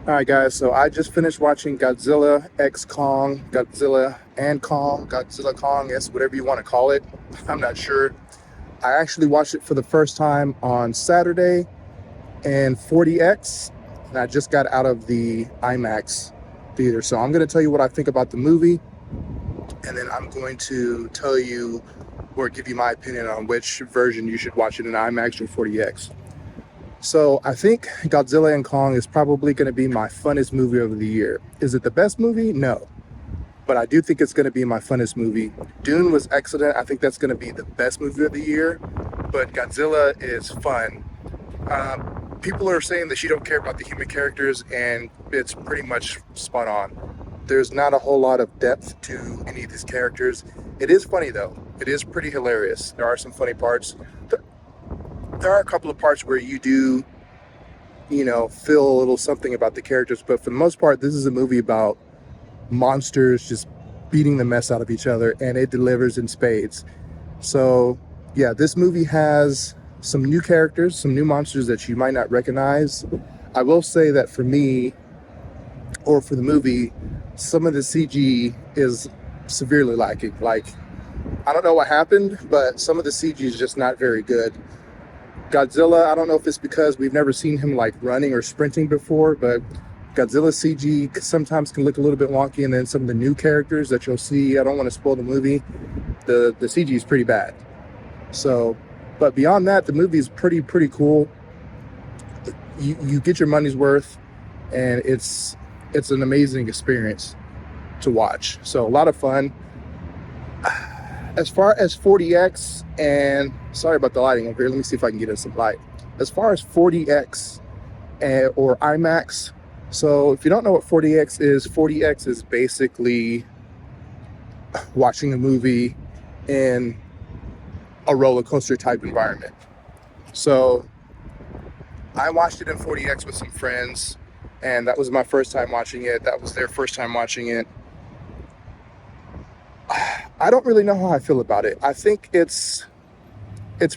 All right, guys. So I just finished watching Godzilla X Kong, Godzilla and Kong, Godzilla Kong, yes, whatever you want to call it. I'm not sure. I actually watched it for the first time on Saturday in 40X, and I just got out of the IMAX theater. So I'm going to tell you what I think about the movie, and then I'm going to tell you or give you my opinion on which version you should watch it in IMAX or 40X. So I think Godzilla and Kong is probably going to be my funnest movie of the year. Is it the best movie? No. But I do think it's going to be my funnest movie. Dune was excellent. I think that's going to be the best movie of the year. But Godzilla is fun. People are saying that you don't care about the human characters, and it's pretty much spot on. There's not a whole lot of depth to any of these characters. It is funny, though. It is pretty hilarious. There are some funny parts. There are a couple of parts where you do, feel a little something about the characters, but for the most part, this is a movie about monsters just beating the mess out of each other, and it delivers in spades. So, yeah, this movie has some new characters, some new monsters that you might not recognize. I will say that for me, or for the movie, some of the CG is severely lacking. Like, I don't know what happened, but some of the CG is just not very good. Godzilla, I don't know if it's because we've never seen him like running or sprinting before, but Godzilla CG sometimes can look a little bit wonky, and then some of the new characters that you'll see, I don't want to spoil the movie, the CG is pretty bad. So, but beyond that, the movie is pretty cool. You get your money's worth, and it's an amazing experience to watch. So a lot of fun. As far as 40X, and sorry about the lighting over here, let me see if I can get in some light. As far as 40X or IMAX, so if you don't know what 40X is basically watching a movie in a roller coaster type environment. So I watched it in 40X with some friends, and that was my first time watching it. That was their first time watching it. I don't really know how I feel about it. I think it's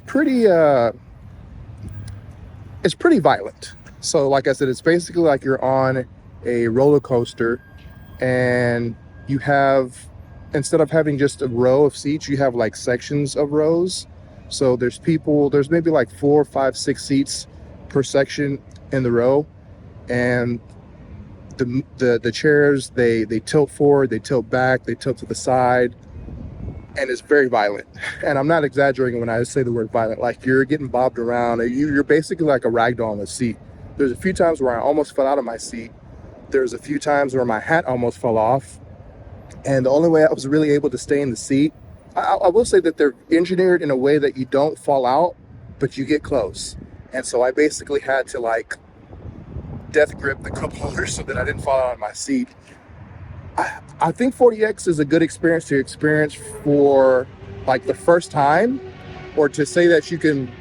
pretty violent. So like I said, it's basically like you're on a roller coaster, and you have, instead of having just a row of seats, you have like sections of rows. So there's maybe like 4, 5, 6 seats per section in the row, and the chairs, they tilt forward, they tilt back, they tilt to the side, and it's very violent. And I'm not exaggerating when I say the word violent. Like, you're getting bobbed around, and you're basically like a rag doll in the seat. There's a few times where I almost fell out of my seat. There's a few times where my hat almost fell off, and the only way I was really able to stay in the seat, I will say that they're engineered in a way that you don't fall out, but you get close. And so I basically had to like death grip the cup holder so that I didn't fall out of my seat. I think 40X is a good experience to experience for like the first time, or to say that you can,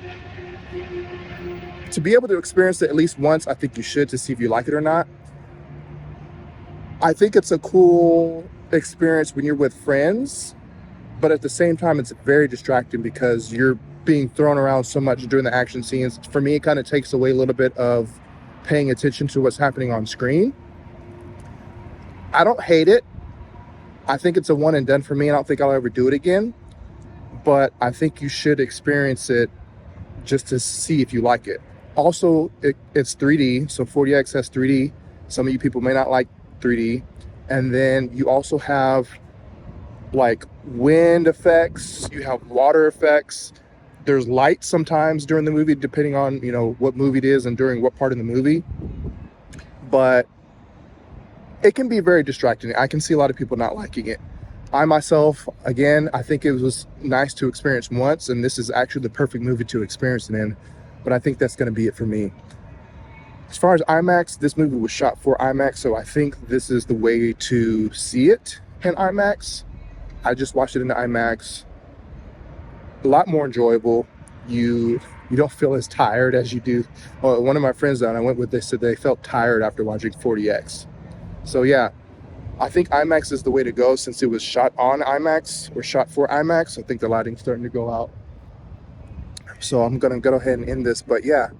to be able to experience it at least once. I think you should, to see if you like it or not. I think it's a cool experience when you're with friends, but at the same time, it's very distracting because you're being thrown around so much during the action scenes. For me, it kind of takes away a little bit of paying attention to what's happening on screen. I don't hate it. I think it's a one and done for me. I don't think I'll ever do it again, but I think you should experience it just to see if you like it. Also, it's 3D, so 40X has 3D. Some of you people may not like 3D. And then you also have like wind effects, you have water effects. There's light sometimes during the movie, depending on, what movie it is and during what part of the movie. But it can be very distracting. I can see a lot of people not liking it. I myself, again, I think it was nice to experience once, and this is actually the perfect movie to experience it in. But I think that's going to be it for me. As far as IMAX, this movie was shot for IMAX, so I think this is the way to see it in IMAX. I just watched it in the IMAX. A lot more enjoyable. You don't feel as tired as you do. Well, one of my friends that I went with, they said they felt tired after watching 40X. So yeah, I think IMAX is the way to go since it was shot on IMAX or shot for IMAX. I think the lighting's starting to go out. So I'm going to go ahead and end this. But yeah,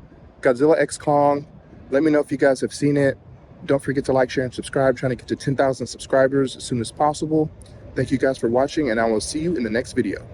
Godzilla X Kong. Let me know if you guys have seen it. Don't forget to like, share, and subscribe. Trying to get to 10,000 subscribers as soon as possible. Thank you guys for watching, and I will see you in the next video.